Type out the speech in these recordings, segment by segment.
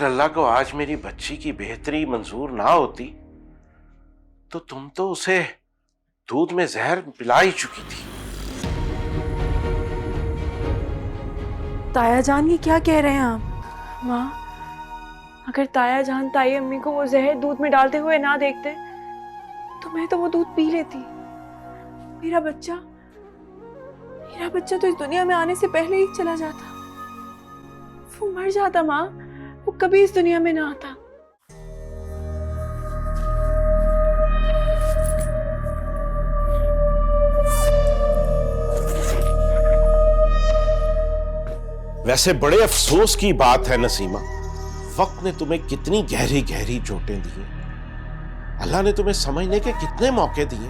अल्लाह को आज मेरी बच्ची की बेहतरी मंजूर ना होती तो तुम तो उसे दूध में जहर पिला ही चुकी थी। ताया जान ये क्या कह रहे हैं आप? माँ, अगर ताया जान ताई अम्मी को वो जहर दूध में डालते हुए ना देखते तो मैं तो वो दूध पी लेती। मेरा बच्चा तो इस दुनिया में आने से पहले ही चला जाता। वो मर जाता माँ, वो कभी इस दुनिया में ना आता। वैसे बड़े अफसोस की बात है नसीमा, वक्त ने तुम्हें कितनी गहरी गहरी चोटें दी हैं। अल्लाह ने तुम्हें समझने के कितने मौके दिए,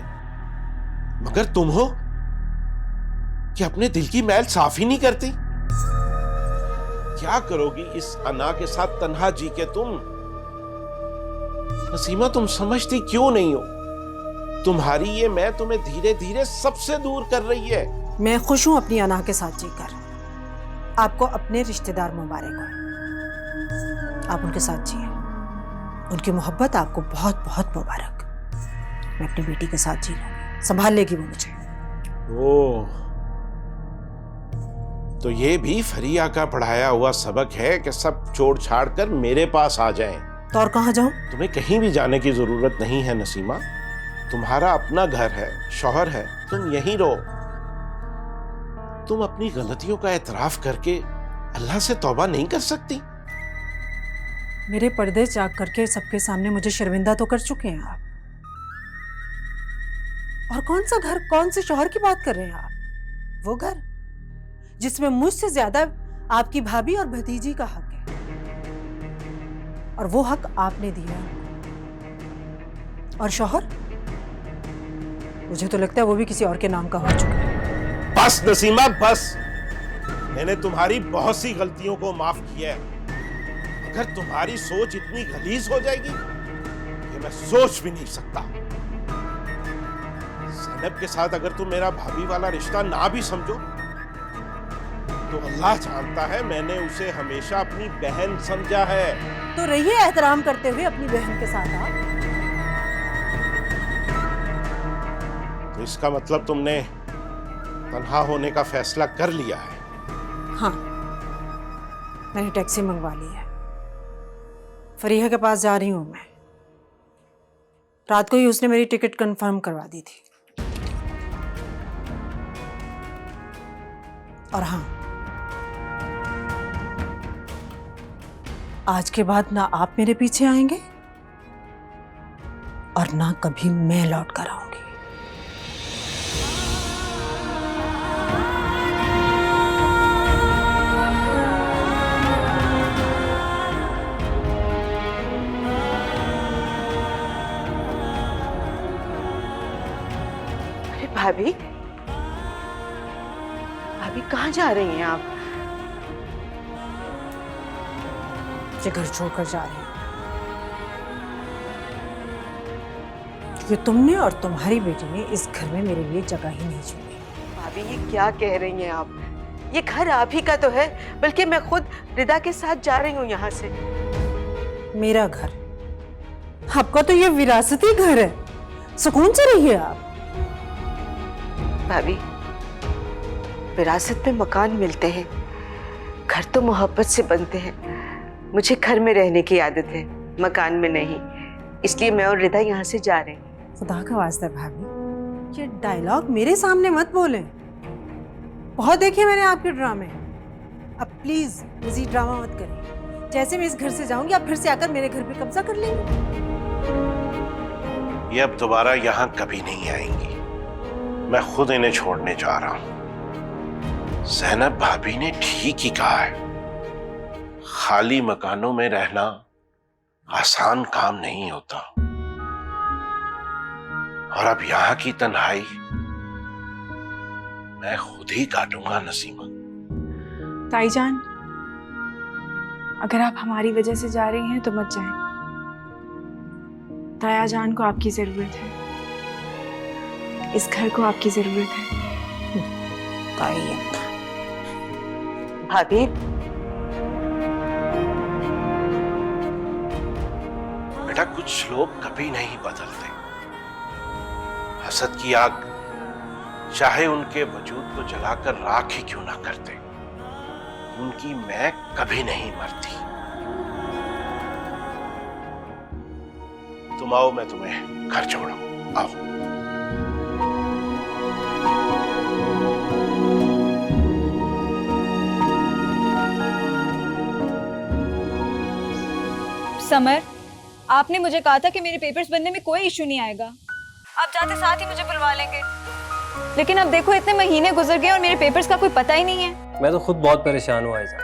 मगर तुम हो कि अपने दिल की मैल साफ ही नहीं करती। क्या करोगी इस अना के साथ तन्हा जी के तुम? नसीमा, तुम समझती क्यों नहीं हो? तुम्हारी ये मैं तुम्हें धीरे धीरे सबसे दूर कर रही है। मैं खुश हूं अपनी अना के साथ जीकर। आपको अपने रिश्तेदार मुबारक हो, आप उनके साथ जिए। उनकी मोहब्बत आपको बहुत बहुत मुबारक। मैं अपनी बेटी के साथ जी लूंगी, संभाल लेगी वो मुझे। ओह, तो ये भी फरिया का पढ़ाया हुआ सबक है कि सब छोड़ छाड़ कर मेरे पास आ जाएं। तो और कहाँ जाऊं? तुम्हें कहीं भी जाने की जरूरत नहीं है नसीमा, तुम्हारा अपना घर है, शौहर है, तुम यहीं रहो। तुम अपनी गलतियों का एतराफ करके अल्लाह से तौबा नहीं कर सकती? मेरे पर्दे चाक करके सबके सामने मुझे शर्मिंदा तो कर चुके हैं आप। और कौन सा घर, कौन से शौहर की बात कर रहे हैं आप? वो घर जिसमें मुझसे ज्यादा आपकी भाभी और भतीजी का हक है, और वो हक आपने दिया। और शौहर, मुझे तो लगता है वो भी किसी और के नाम का हो चुका है। बस नसीमा, बस। मैंने तुम्हारी बहुत सी गलतियों को माफ किया है, अगर तुम्हारी सोच इतनी गलीज हो जाएगी ये मैं सोच भी नहीं सकता। ज़ैनब के साथ अगर तुम मेरा भाभी वाला रिश्ता ना भी समझो तो अल्लाह जानता है मैंने उसे हमेशा अपनी बहन समझा है। तो रहिए एहतराम करते हुए अपनी बहन के साथ आप। तो इसका मतलब तुमने तन्हा होने का फैसला कर लिया है? हाँ, मैंने टैक्सी मंगवा ली है। फरीहा के पास जा रही हूं मैं। रात को ही उसने मेरी टिकट कंफर्म करवा दी थी। और हाँ, आज के बाद ना आप मेरे पीछे आएंगे और ना कभी मैं लौट कर आऊंगी। भाभी, भाभी कहाँ जा रही हैं आप? ये घर छोड़कर जा रही हूं क्योंकि तुमने और तुम्हारी बेटी ने इस घर में मेरे लिए जगह ही नहीं छोड़ी। भाभी ये क्या कह रही हैं आप? ये घर आप ही का तो है, बल्कि मैं खुद रिदा के साथ जा रही हूँ यहाँ से। मेरा घर? आपका तो ये विरासती घर है, सुकून से रहिए आप। भाभी, विरासत में मकान मिलते हैं, घर तो मोहब्बत से बनते हैं। मुझे घर में रहने की आदत है, मकान में नहीं, इसलिए मैं और रिदा यहाँ से जा रहे हैं। खुदा का वास्ता भाभी, ये डायलॉग मेरे सामने मत बोलें। बहुत देखे मैंने आपके ड्रामे, अब प्लीज मजीद ड्रामा मत करें। जैसे मैं इस घर से जाऊंगी आप फिर से आकर मेरे घर पे कब्जा कर लेंगे। ये अब दोबारा यहाँ कभी नहीं आएंगी, मैं खुद इन्हें छोड़ने जा रहा हूं। ज़ैनब भाभी ने ठीक ही कहा है, खाली मकानों में रहना आसान काम नहीं होता। और अब यहाँ की तन्हाई मैं खुद ही काटूंगा नसीमा। ताईजान, अगर आप हमारी वजह से जा रही हैं तो मत जाएं। ताया जान को आपकी जरूरत है, इस घर को आपकी जरूरत है। भाभी, बेटा कुछ लोग कभी नहीं बदलते। हसद की आग चाहे उनके वजूद को जलाकर राख ही क्यों ना करते, उनकी मैं कभी नहीं मरती। तुम आओ, मैं तुम्हें घर छोड़ूं। आओ। समर, आपने मुझे कहा था कि मेरे पेपर्स बनने में कोई इशू नहीं आएगा। आप जाते साथ ही मुझे बुलवा लेंगे, लेकिन अब देखो इतने महीने गुजर गए और मेरे पेपर्स का कोई पता ही नहीं है। मैं तो खुद बहुत परेशान हूँ आयजा,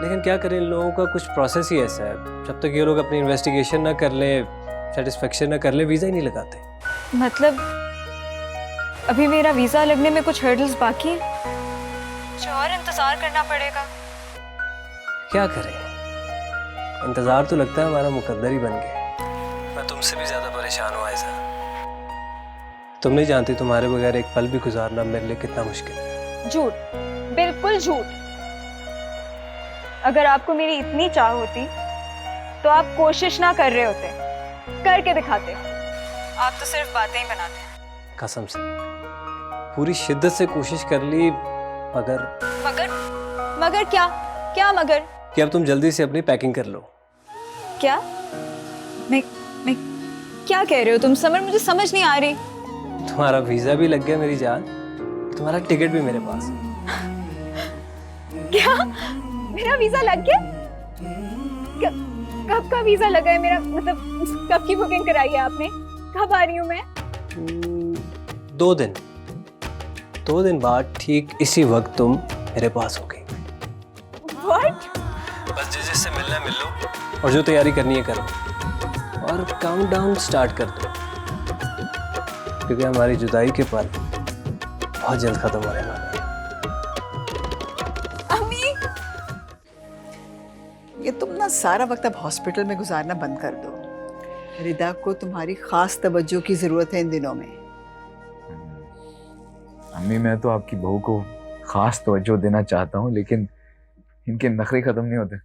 लेकिन क्या करें, इन लोगों का कुछ प्रोसेस ही ऐसा है। जब तक ये लोग अपनी इन्वेस्टिगेशन ना कर ले, सेटिस्फेक्शन ना कर ले, वीज़ा ही नहीं लगाते। मतलब अभी मेरा वीज़ा लगने में कुछ हर्डल्स बाकी हैं, कुछ और इंतज़ार करना पड़ेगा। क्या करें, इंतज़ार तो लगता है हमारा मुकद्दर ही बन गया। मैं तुमसे भी ज़्यादा परेशान हूँ आयजा। तुम नहीं जानती तुम्हारे बगैर एक पल भी गुजारना मेरे लिए कितना मुश्किल है। झूठ, बिल्कुल झूठ। अगर आपको मेरी इतनी चाह होती तो आप कोशिश ना कर रहे होते, करके दिखाते। आप तो सिर्फ बातें ही बनाते हैं। कसम से पूरी शिद्दत से कोशिश कर ली, मगर मगर क्या? क्या मगर? कि अब तुम जल्दी से अपनी पैकिंग कर लो। क्या? मैं क्या कह रहे हो तुम समर? मुझे समझ नहीं आ रही। तुम्हारा वीज़ा भी लग गया मेरी जान, तुम्हारा टिकट भी मेरे पास। क्या? मेरा वीजा लग गया? कब का वीजा लगा है मेरा? मतलब कब की बुकिंग कराई है आपने? कब आ रही हूँ मैं? 2 दिन बाद ठीक इसी वक्त तुम मेरे पास हो गई। What? बस जिससे मिलना है मिल लो, और जो तैयारी करनी है करो, और काउंटडाउन स्टार्ट कर दो, क्योंकि हमारी जुदाई के पल बहुत जल्द खत्म होने वाले हैं। अम्मी, ये तुम ना सारा वक्त अब हॉस्पिटल में गुजारना बंद कर दो। रिदा को तुम्हारी खास तवज्जो की जरूरत है इन दिनों में। अम्मी, मैं तो आपकी बहू को खास तवज्जो देना चाहता हूँ, लेकिन इनके नखरे खत्म नहीं होते।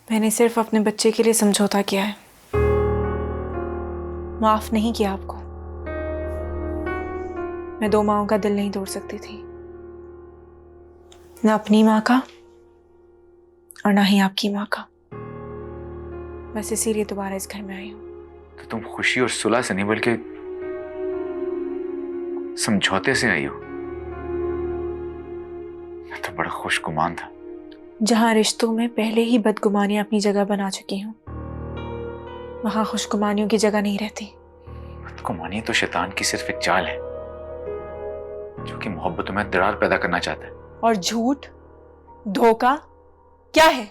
मैंने सिर्फ अपने बच्चे के लिए समझौता किया है, माफ नहीं किया आपको। मैं 2 माँओं का दिल नहीं तोड़ सकती थी, ना अपनी माँ का और ना ही आपकी माँ का। बस इसीलिए दोबारा इस घर में आई हूँ। तो तुम खुशी और सुलह से नहीं बल्कि समझौते से आई हो? मैं तो बड़ा खुशगुमान था। जहां रिश्तों में पहले ही बदगुमानियां अपनी जगह बना चुकी हूं, वहां खुशगुमानियों की जगह नहीं रहती। बदगुमानी तो शैतान की सिर्फ एक चाल है, जो कि मोहब्बतों में दरार पैदा करना चाहता है। और झूठ, धोखा क्या है?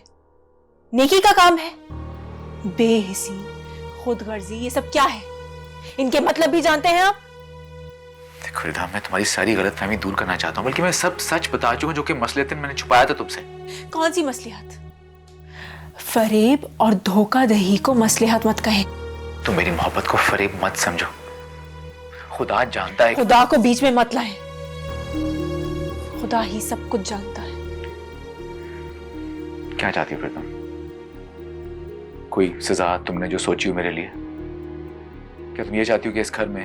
नेकी का काम है? बेहिसी, खुदगर्जी, ये सब क्या है? इनके मतलब भी जानते हैं आप? देखो रिदा, मैं तुम्हारी सारी गलतफहमी दूर करना चाहता हूँ, बल्कि मैं सब सच बता चुका हूँ जो कि मसलतन मैंने छुपाया था तुमसे। कौन सी मसलिहत? फरेब और धोखाधड़ी को मसलिहत मत कहें। तुम मेरी मोहब्बत को फरेब मत समझो। खुदा जानता है। खुदा को बीच में मत लाएं। खुदा ही सब कुछ जानता है। क्या चाहती हो फिर तुम? कोई सजा तुमने जो सोची हो मेरे लिए? क्या तुम ये चाहती हो कि इस घर में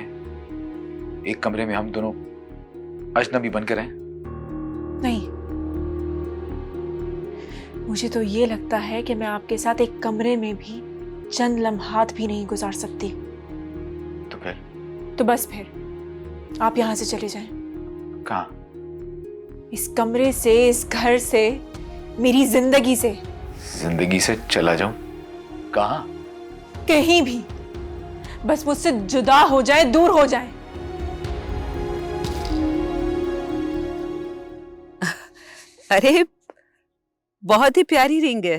एक कमरे में हम दोनों अजनबी बनकर रहें? नहीं, मुझे तो ये लगता है कि मैं आपके साथ एक कमरे में भी चंद लम्हात भी नहीं गुजार सकती। तो फिर? तो बस फिर आप यहां से चले जाएं। कहाँ? इस कमरे से, इस घर से, मेरी जिंदगी से। जिंदगी से चला जाऊं? कहाँ? कहीं भी, बस मुझसे जुदा हो जाए, दूर हो जाए। अरे बहुत ही प्यारी रिंग है।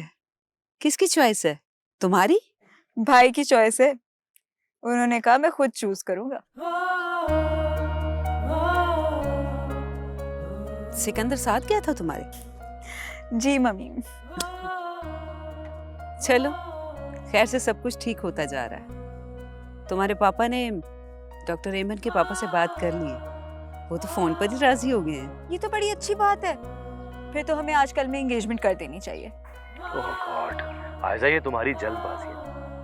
किसकी चॉइस है? तुम्हारी? भाई की चॉइस है। उन्होंने कहा मैं खुद चूज करूंगा। सिकंदर साथ गया था तुम्हारे? जी मम्मी। चलो, खैर से सब कुछ ठीक होता जा रहा है। तुम्हारे पापा ने डॉक्टर एमन के पापा से बात कर ली है, वो तो फोन पर ही राजी हो गए हैं। ये तो बड़ी अच्छी बात है। फिर तो हमें आजकल में एंगेजमेंट कर देनी चाहिए। ओह गॉड, आयजा ये तुम्हारी जल्दबाजी है।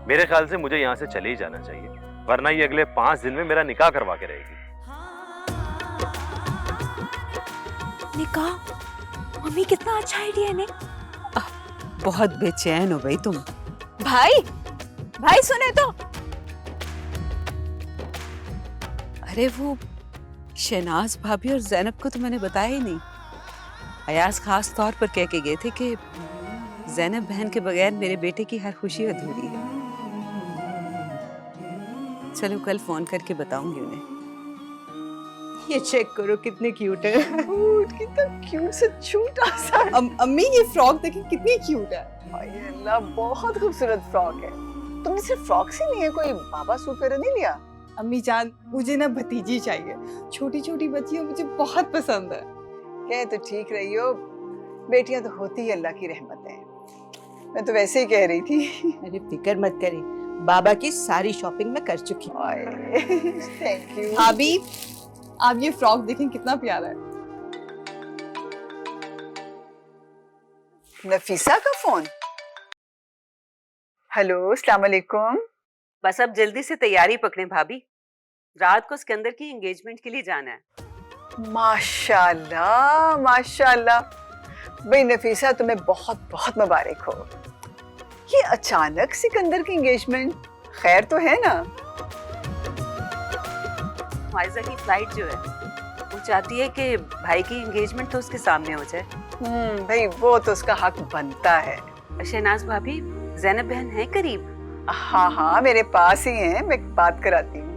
मेरे ख्याल से मुझे यहाँ से चले ही जाना चाहिए, वरना ये अगले 5 दिन में मेरा निकाह करवा के रहेगी। निकाह? मम्मी कितना अच्छा आइडिया है ने। बहुत बेचैन हो गई तुम। भाई, भाई सुने तो। अरे वो शहनाज भाभी और जैनब को तो मैंने बताया ही नहीं। अयाज खास तौर पर कह के गए थे कि जैनब बहन के बगैर मेरे बेटे की हर खुशी अधूरी है। चलो कल फोन करके बताऊंगी उन्हें। ये चेक करो कितने क्यूट है। कितना क्यूट से छोटा सा। अम्मी ये फ्रॉक देखिए कितनी क्यूट है। हाय अल्लाह, बहुत खूबसूरत फ्रॉक है। तुमने सिर्फ फ्रॉक से नहीं है कोई बाबा सूट वगैरह नहीं लिया? अम्मी जान, मुझे ना भतीजी चाहिए। छोटी छोटी बच्चियां मुझे बहुत पसंद है। कह तो ठीक रही हो, बेटियां तो होती ही अल्लाह की रहमत है। मैं तो वैसे ही कह रही थी। अरे फिक्र मत करें, बाबा की सारी शॉपिंग मैं कर चुकी हूँ। Thank you. भाभी, आप ये फ्रॉक देखें कितना प्यारा है। नफीसा का फोन। हेलो, अस्सलाम वालेकुम। बस अब जल्दी से तैयारी पकड़ें भाभी, रात को सिकंदर की एंगेजमेंट के लिए जाना है। माशाल्लाह माशाल्लाह। भाई नफीसा, तुम्हें बहुत बहुत मुबारक हो। ये अचानक सिकंदर की एंगेजमेंट, खैर तो है ना? माइजा की फ्लाइट जो है वो चाहती है कि भाई की एंगेजमेंट तो उसके सामने हो जाए। भाई वो तो उसका हक बनता है। शहनाज भाभी, जैनब बहन है करीब? हाँ हाँ, मेरे पास ही हैं, मैं बात कराती हूँ।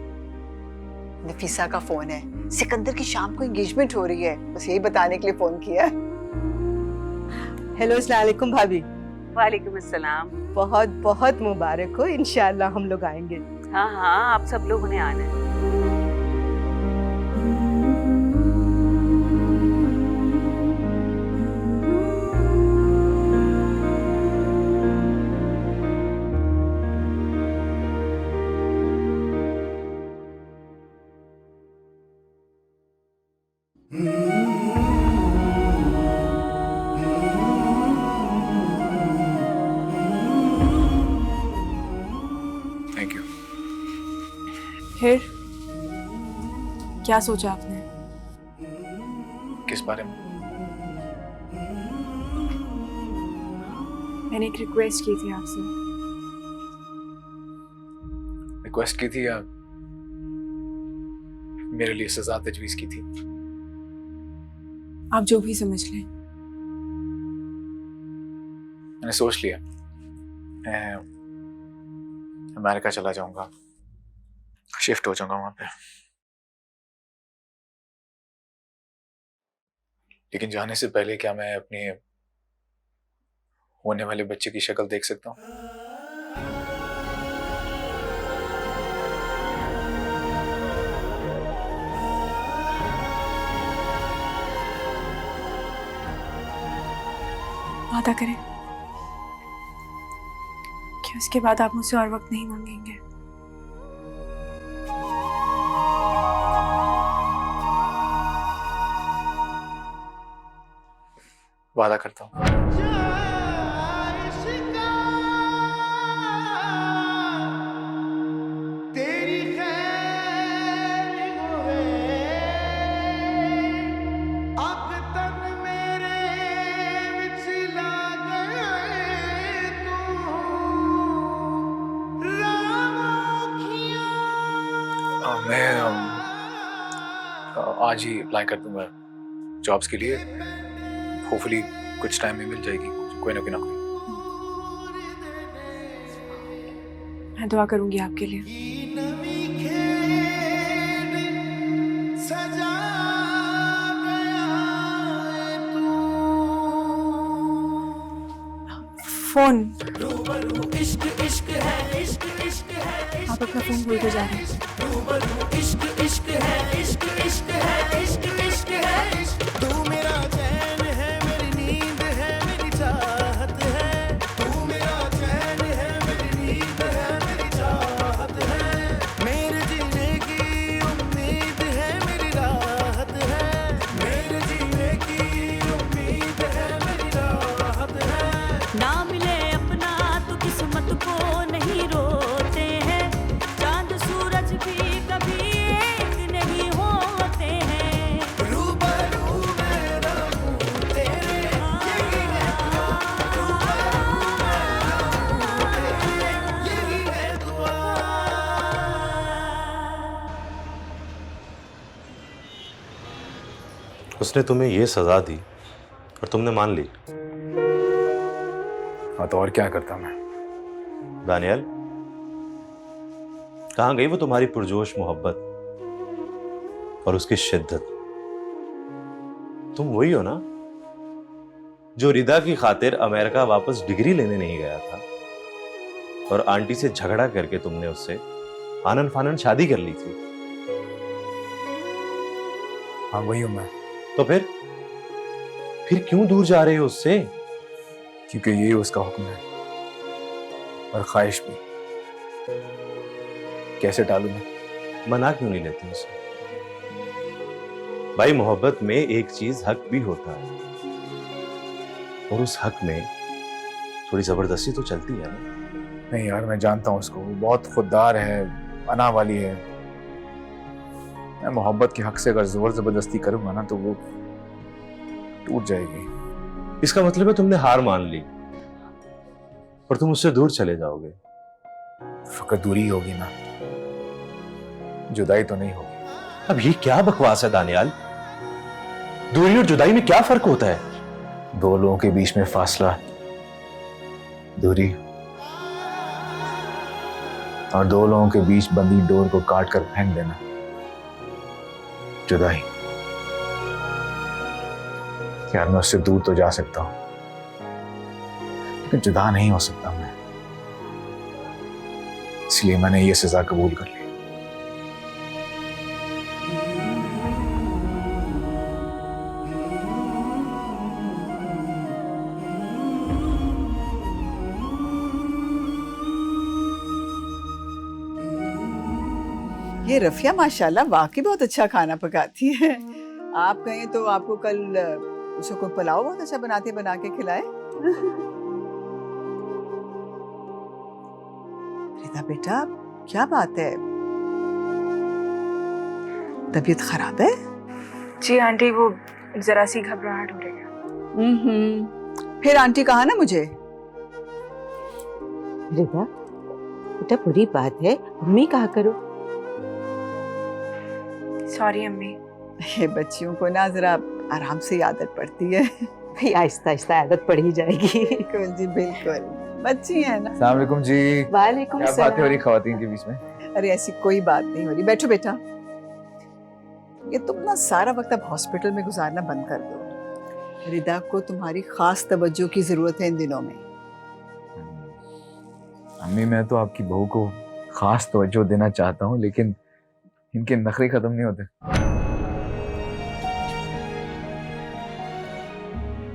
नफीसा का फोन है, सिकंदर की शाम को एंगेजमेंट हो रही है, बस यही बताने के लिए फोन किया। हेलो, अस्सलाम वालेकुम भाभी। वालेकुम अस्सलाम। बहुत बहुत मुबारक हो, इंशाल्लाह हम लोग आएंगे। हाँ हाँ, आप सब लोगों ने आना है। Thank you. फिर क्या सोचा आपने? किस बारे में? मैंने एक रिक्वेस्ट की थी आपसे। रिक्वेस्ट की थी या मेरे लिए सजा तजवीज की थी? आप जो भी समझ लें। मैंने सोच लिया, मैं अमेरिका चला जाऊंगा, शिफ्ट हो जाऊंगा वहां पे। लेकिन जाने से पहले क्या मैं अपने होने वाले बच्चे की शक्ल देख सकता हूँ? वादा करें कि उसके बाद आप मुझसे और वक्त नहीं मांगेंगे। वादा करता हूँ। मैं आज ही अप्लाई कर दूंगा जॉब्स के लिए। होपफुली कुछ टाइम में मिल जाएगी कोई ना कोई नौकरी। मैं दुआ करूंगी आपके लिए। फोन। आप अपना फोन भूल के जा रहे हैं। उसने तुम्हें ये सजा दी और तुमने मान ली। हाँ तो और क्या करता मैं। दानियल, कहाँ गई वो तुम्हारी पुरजोश मोहब्बत और उसकी शिद्दत? तुम वही हो ना जो रिदा की खातिर अमेरिका वापस डिग्री लेने नहीं गया था और आंटी से झगड़ा करके तुमने उससे आनन फानन शादी कर ली थी। हाँ वही हूं मैं। तो फिर क्यों दूर जा रहे हो उससे? क्योंकि यही उसका हुक्म है और ख्वाहिश भी। कैसे टालूं मैं? मना क्यों नहीं लेते उसे? भाई मोहब्बत में एक चीज हक भी होता है और उस हक में थोड़ी जबरदस्ती तो चलती है ना। नहीं यार, मैं जानता हूँ उसको, वो बहुत खुददार है, अना वाली है। मैं मोहब्बत के हक से अगर जोर जबरदस्ती करूंगा ना तो वो टूट जाएगी। इसका मतलब है तुमने हार मान ली और तुम उससे दूर चले जाओगे। फकत दूरी ही होगी ना, जुदाई तो नहीं होगी। अब ये क्या बकवास है दानियाल? दूरी और जुदाई में क्या फर्क होता है? दो लोगों के बीच में फासला दूरी और दो लोगों के बीच बंधी डोर को काट कर फेंक देना जुदाई। यार मैं उससे दूर तो जा सकता हूं लेकिन जुदा नहीं हो सकता मैं, इसलिए मैंने ये सजा कबूल कर ली। ये रफिया माशाल्लाह वाकई बहुत अच्छा खाना पकाती है। आप कहें तो आपको कल उसको कोई पुलाव बहुत अच्छा बना के खिलाए। रिदा बेटा क्या बात है, तबीयत खराब है? जी आंटी, वो जरा सी घबराहट हो रही है। फिर आंटी कहा ना मुझे। रिदा बेटा बुरी बात है, अम्मी कहा करो। सॉरी अम्मी। ये बच्चियों को ना जरा आराम से आदत पड़ती है। भाई आहिस्ता आहिस्ता आदत पड़ ही जाएगी। बिल्कुल जी बिल्कुल, बच्ची है ना। अस्सलाम वालेकुम जी। वालेकुम क्या सलाम। बातें हो रही खवातीन के बीच में? अरे ऐसी कोई बात नहीं हो रही, बैठो बेटा। ये तुम ना सारा वक्त अब हॉस्पिटल में गुजारना बंद कर दो। रिदा को तुम्हारी खास तवज्जो की जरूरत है इन दिनों में। अम्मी मैं तो आपकी बहू को खास तवज्जो देना चाहता हूँ लेकिन इनके नखरे खत्म नहीं होते।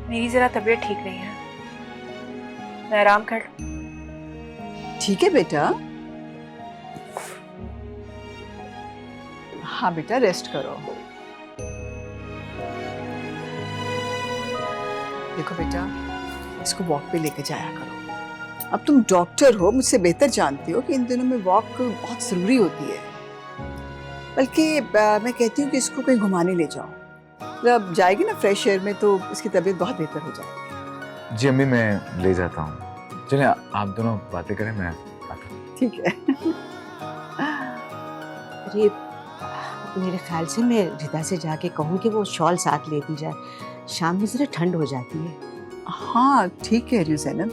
मेरी जरा तबीयत ठीक नहीं है, मैं आराम कर लूं? ठीक है बेटा। हाँ बेटा रेस्ट करो। देखो बेटा, इसको वॉक पे लेके जाया करो। अब तुम डॉक्टर हो, मुझसे बेहतर जानती हो कि इन दिनों में वॉक बहुत जरूरी होती है। बल्कि मैं कहती हूँ कि इसको कहीं घुमाने ले जाओ, जब जाएगी ना फ्रेश एयर में तो इसकी तबीयत बहुत बेहतर हो जाएगी। जी अम्मी मैं ले जाता हूँ। चलिए आप दोनों बातें करें, मैं आता हूँ। ठीक है। अरे मेरे ख्याल से मैं रिदा से जाके कहूँ कि वो शॉल साथ लेती जाए, शाम में जरा ठंड हो जाती है। हाँ ठीक कह रही हो ज़ैनब,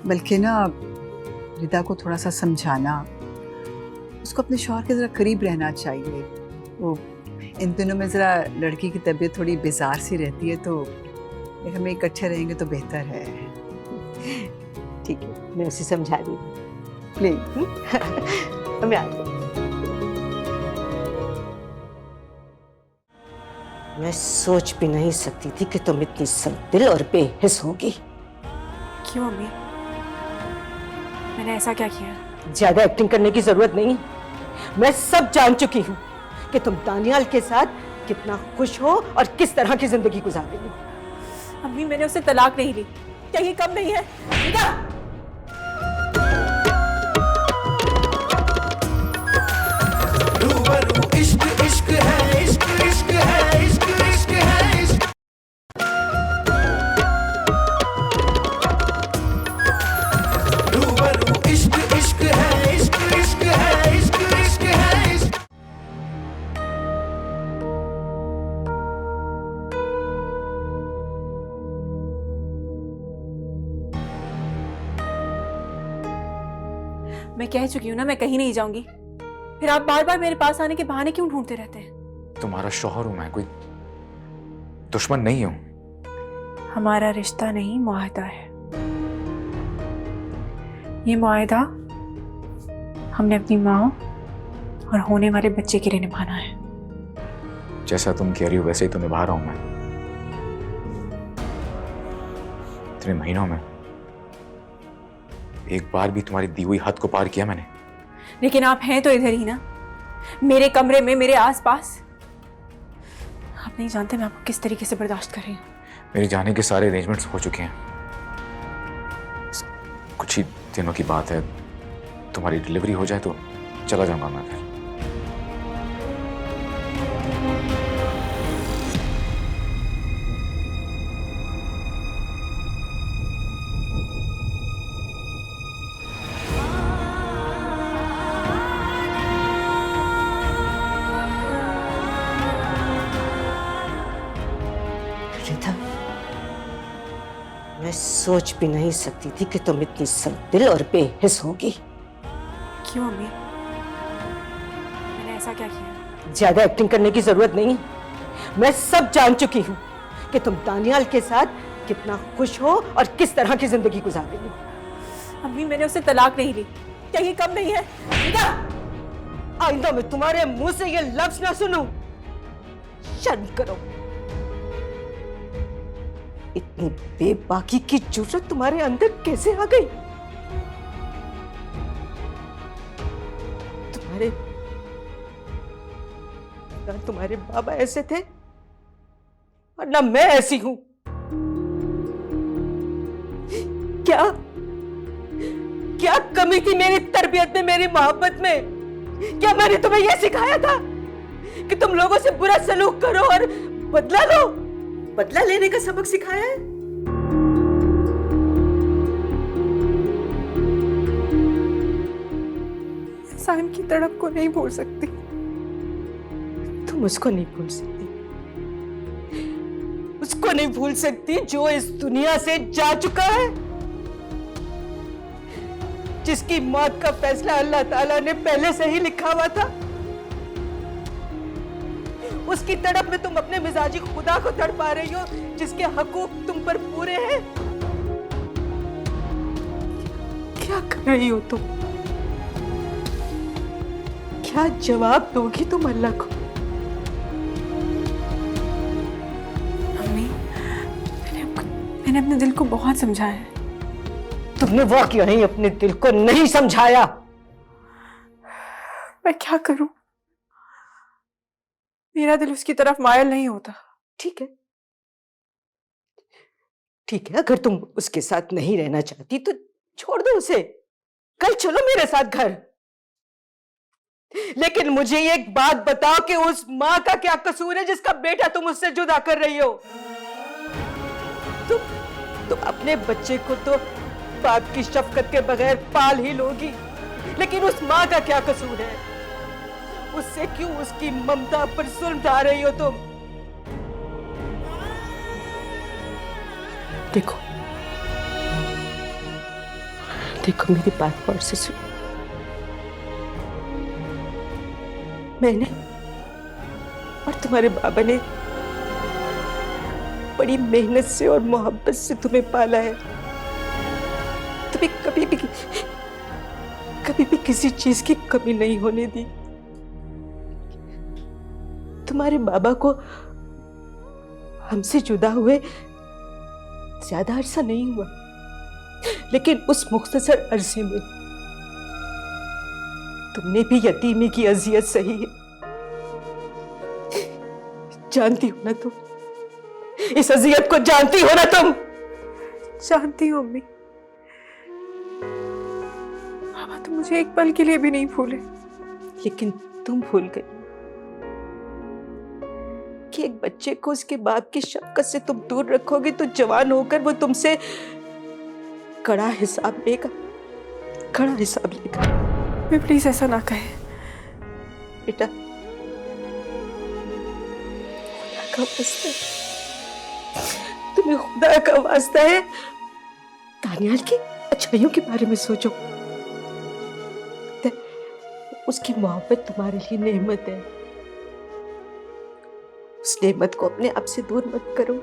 बल्कि ना रिदा को थोड़ा सा समझाना, उसको अपने शौहर के ज़रा करीब रहना चाहिए। वो इन दिनों में ज़रा लड़की की तबीयत थोड़ी बेजार सी रहती है, तो हमें इकट्ठे रहेंगे तो बेहतर है। ठीक है, मैं उसे समझा दी। प्लीज मैं आ गई। मैं सोच भी नहीं सकती थी कि तुम इतनी संदिल और बेहिस होगी। क्यों अम्मी, मैंने ऐसा क्या किया? ज्यादा एक्टिंग करने की जरूरत नहीं, मैं सब जान चुकी हूँ कि तुम दानियाल के साथ कितना खुश हो और किस तरह की जिंदगी गुजार रही हो। अम्मी मैंने उससे तलाक नहीं ली, क्या ये कम नहीं है? इश्क इश्क है, इश्क इश्क है, इश्क इश्क है, इश्क। इश्क इश्क है, इश्क इश्क है, इश्क इश्क है, इश्क। मैं कह चुकी हूँ ना, मैं कहीं नहीं जाऊंगी। फिर आप बार बार मेरे पास आने के बहाने क्यों ढूंढते रहते हैं? तुम्हारा शौहर हूं मैं, कोई दुश्मन नहीं हूं। हमारा रिश्ता नहीं, मुआहदा है। ये मुआहदा हमने अपनी माँ और होने वाले बच्चे के लिए निभाना है। जैसा तुम कह रही हो वैसे ही तो निभा रहा हूं मैं। इतने महीनों में एक बार भी तुम्हारी दी हुई हद को पार किया मैंने? लेकिन आप हैं तो इधर ही ना, मेरे कमरे में, मेरे आसपास। आप नहीं जानते मैं आपको किस तरीके से बर्दाश्त कर रही हूँ। मेरे जाने के सारे अरेंजमेंट्स हो चुके हैं। कुछ ही दिनों की बात है, तुम्हारी डिलीवरी हो जाए तो चला जाऊंगा मैं फिर। रिधा, मैं सोच भी नहीं सकती थी कि तुम इतनी सख्त-दिल और बेहिस होगी। क्यों अम्मी? मैंने ऐसा क्या किया? ज्यादा एक्टिंग करने की जरूरत नहीं है। मैं सब जान चुकी हूँ कि तुम दानियाल के साथ कितना खुश हो और किस तरह की जिंदगी गुजार रही हो। अम्मी, मैंने उससे तलाक नहीं ली। क्या ये कम नहीं है? रिधा, आइंदा मैं तुम्हारे मुंह से ये लफ्ज ना सुनूं। शर्म करो। इतनी बेबाकी की जुर्रत तुम्हारे अंदर कैसे आ गई? तुम्हारे बाबा ऐसे थे और ना मैं ऐसी हूं। क्या क्या कमी थी मेरी तरबियत में, मेरी मोहब्बत में? क्या मैंने तुम्हें यह सिखाया था कि तुम लोगों से बुरा सलूक करो और बदला लो? बदला लेने का सबक सिखाया है? साइम की तड़प को नहीं भूल सकती। तुम उसको नहीं भूल सकती, उसको नहीं भूल सकती जो इस दुनिया से जा चुका है, जिसकी मौत का फैसला अल्लाह ताला ने पहले से ही लिखा हुआ था। उसकी तड़प में तुम अपने मिजाजी खुदा को तड़पा रही हो, जिसके हकूक तुम पर पूरे हैं। क्या कर रही हो तुम? क्या जवाब दोगी तुम अल्लाह को? मैंने अपने दिल को बहुत समझाया है। तुमने वाकई नहीं अपने दिल को नहीं समझाया। मैं क्या करूं? मेरा दिल उसकी तरफ मायल नहीं होता। ठीक है, ठीक है, अगर तुम उसके साथ नहीं रहना चाहती तो छोड़ दो उसे। कल चलो मेरे साथ घर। लेकिन मुझे एक बात बताओ कि उस माँ का क्या कसूर है जिसका बेटा तुम उससे जुदा कर रही हो? तुम अपने बच्चे को तो बाप की शफकत के बगैर पाल ही लोगी, लेकिन उस माँ का क्या कसूर है? उससे क्यों उसकी ममता पर जुल्म ढा रही हो तुम? देखो देखो, मेरी बात गौर से सुनो। मैंने और तुम्हारे बाबा ने बड़ी मेहनत से और मोहब्बत से तुम्हें पाला है। तुम्हें कभी भी किसी चीज की कमी नहीं होने दी। तुम्हारे बाबा को हमसे जुदा हुए ज्यादा अरसा नहीं हुआ, लेकिन उस मुख्तसर अरसे में तुमने भी यतीमी की अजियत सही है। जानती हो ना तुम? इस अजियत को जानती हो ना तुम? जानती हूँ अम्मी। पापा तो मुझे एक पल के लिए भी नहीं भूले। लेकिन तुम भूल गई कि एक बच्चे को उसके बाप की शफकत से तुम दूर रखोगे तो जवान होकर वो तुमसे कड़ा हिसाब लेगा, कड़ा हिसाब लेगा। मैं प्लीज ऐसा ना कहे बेटा। खुदा का वास्ता, तुम्हें खुदा का वास्ता है दानियाल की अच्छाइयों के बारे में सोचो। उसकी मोहब्बत तुम्हारे लिए नेमत है। उस नेमत को अपने आप से दूर मत करो,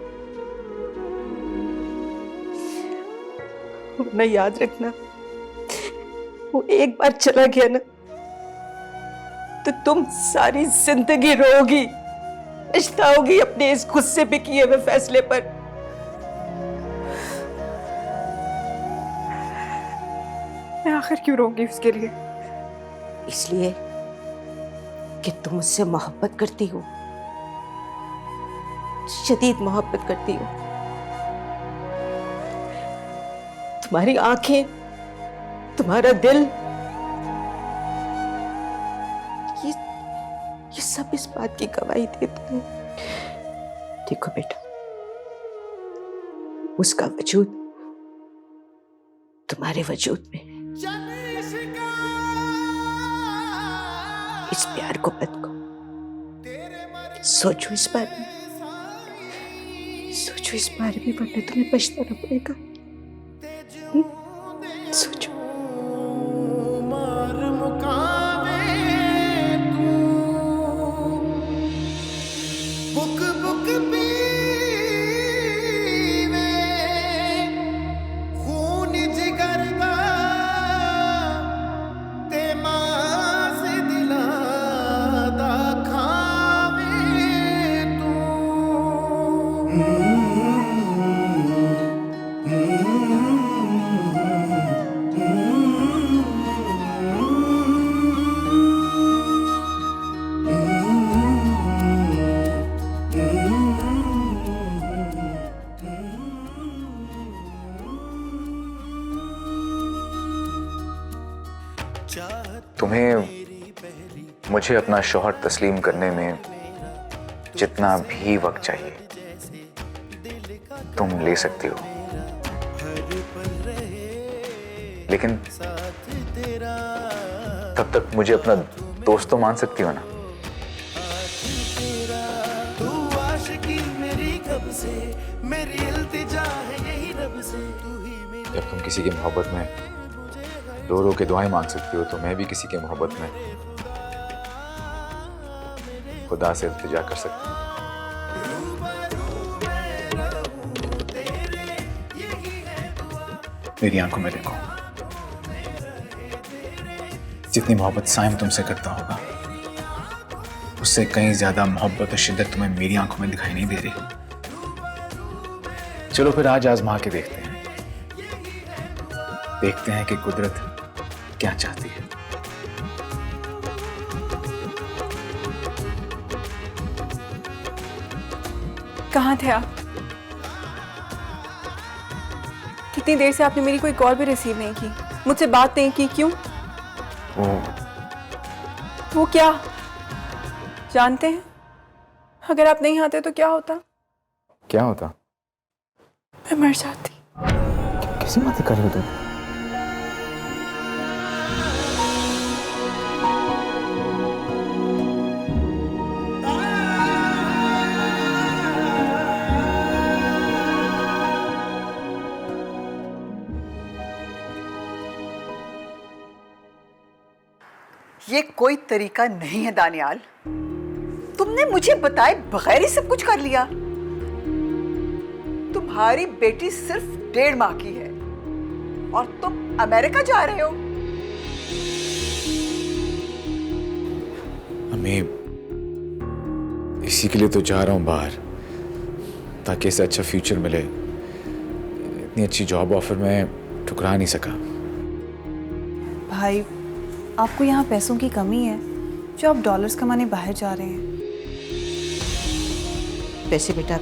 वरना याद रखना, वो एक बार चला गया ना तो तुम सारी जिंदगी रोगी, पछताओगी अपने इस गुस्से पे किए हुए फैसले पर। मैं आखिर क्यों रोऊंगी उसके लिए? इसलिए कि तुम उससे मोहब्बत करती हो, शदीद मोहब्बत करती हो। तुम्हारी आंखें, तुम्हारा दिल, ये सब इस बात की गवाही देते हैं। देखो बेटा, उसका वजूद तुम्हारे वजूद में है। इस प्यार को मत को, सोचो इस बारे में, सोचो इस बारे में, वरना तुम्हें पछताना पड़ेगा। सोचो। मार मुकावे तू, बुक बुक पीवे, खून जिगर दा ते मास दिला दा खावे तू। तुम्हें मुझे अपना शौहर तस्लीम करने में जितना भी वक्त चाहिए तुम ले सकती हो, लेकिन तब तक मुझे अपना दोस्त तो मान सकती हो ना? जब तुम किसी की मोहब्बत में रो रो के दुआएं मांग सकती हो, तो मैं भी किसी के मोहब्बत में खुदा से इल्तिजा कर सकती हूँ। मेरी आंखों में देखो, जितनी मोहब्बत साइम तुमसे करता होगा, उससे कहीं ज्यादा मोहब्बत और शिद्दत तुम्हें मेरी आंखों में दिखाई नहीं दे रही। चलो फिर आज आजमा के देखते हैं, देखते हैं कि कुदरत क्या चाहती है। कहाँ थे आप? कितनी देर से आपने मेरी कोई कॉल भी रिसीव नहीं की, मुझसे बात नहीं की, क्यों? वो क्या जानते हैं? अगर आप नहीं आते तो क्या होता? क्या होता? मैं मर जाती। कैसी बातें कर रही हो तुम? ये कोई तरीका नहीं है दानियाल, तुमने मुझे बताए बगैर ही सब कुछ कर लिया। तुम्हारी बेटी सिर्फ 1.5 माह की है और तुम अमेरिका जा रहे हो। अम्मी, इसी के लिए तो जा रहा हूँ बाहर, ताकि इसे अच्छा फ्यूचर मिले। इतनी अच्छी जॉब ऑफर मैं ठुकरा नहीं सका। भाई, आपको यहाँ पैसों की कमी है जो आप डॉलर्स कमाने बाहर जा रहे हैं। वैसे बेटा,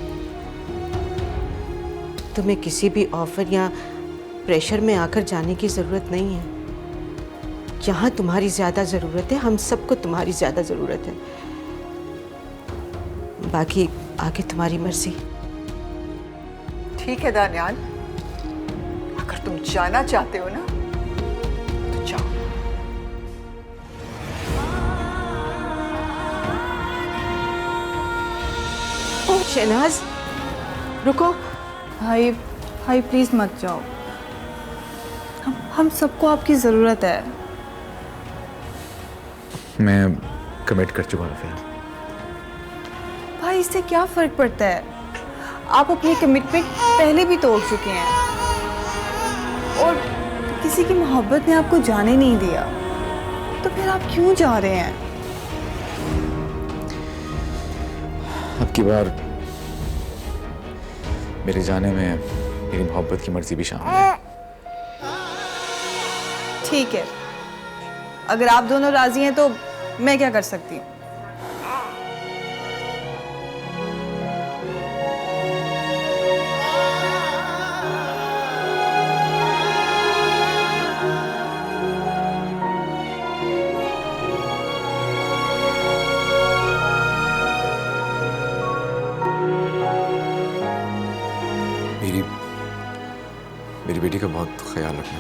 तुम्हें किसी भी ऑफर या प्रेशर में आकर जाने की ज़रूरत नहीं है। जहाँ तुम्हारी ज़्यादा ज़रूरत है, हम सबको तुम्हारी ज़्यादा ज़रूरत है। बाकी आगे तुम्हारी मर्जी। ठीक है दानियाल, अगर तुम जाना चाहते हो ना तो जाओ। शहनाज, रुको। भाई भाई प्लीज़ मत जाओ, हम सबको आपकी ज़रूरत है। मैं कमिट कर चुका हूँ फिल्म। भाई इससे क्या फर्क पड़ता है? आप अपनी कमिटमेंट पहले भी तोड़ चुके हैं और किसी की मोहब्बत ने आपको जाने नहीं दिया, तो फिर आप क्यों जा रहे हैं? अब की बार मेरे जाने में मेरी मोहब्बत की मर्जी भी शामिल है। ठीक है, अगर आप दोनों राजी हैं तो मैं क्या कर सकती हूँ? मेरी बेटी का बहुत ख्याल रखना।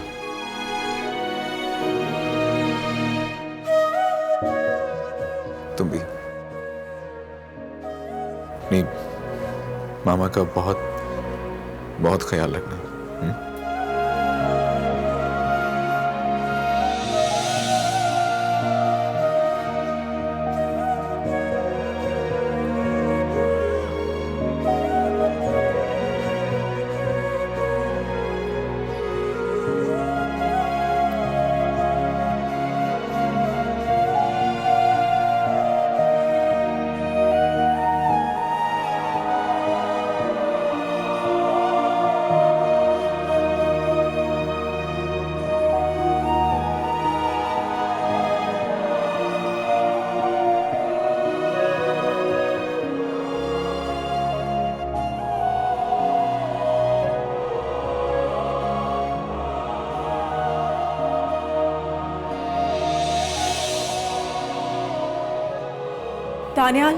तुम भी नहीं, मामा का बहुत बहुत ख्याल रखना। दानियाल,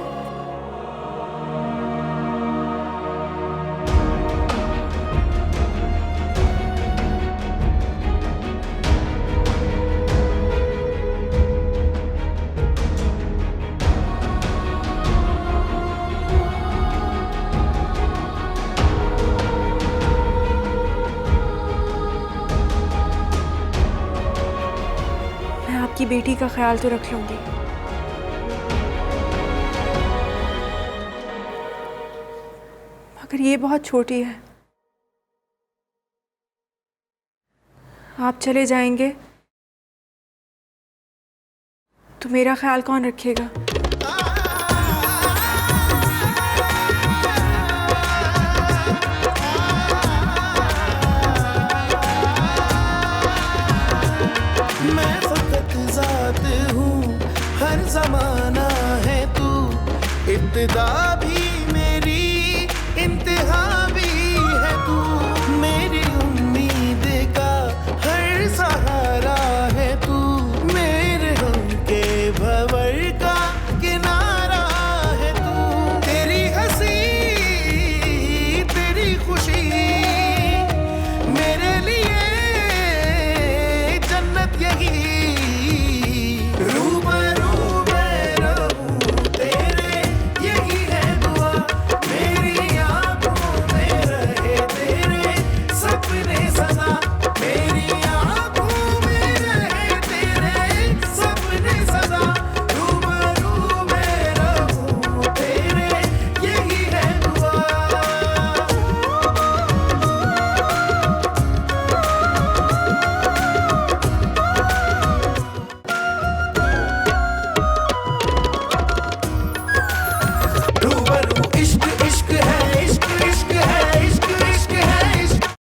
मैं आपकी बेटी का ख्याल तो रख लूंगी, मगर ये बहुत छोटी है। आप चले जाएंगे तो मेरा ख्याल कौन रखेगा? मैं फकत ज़ात हूँ, हर ज़माना है तू, इब्तिदा भी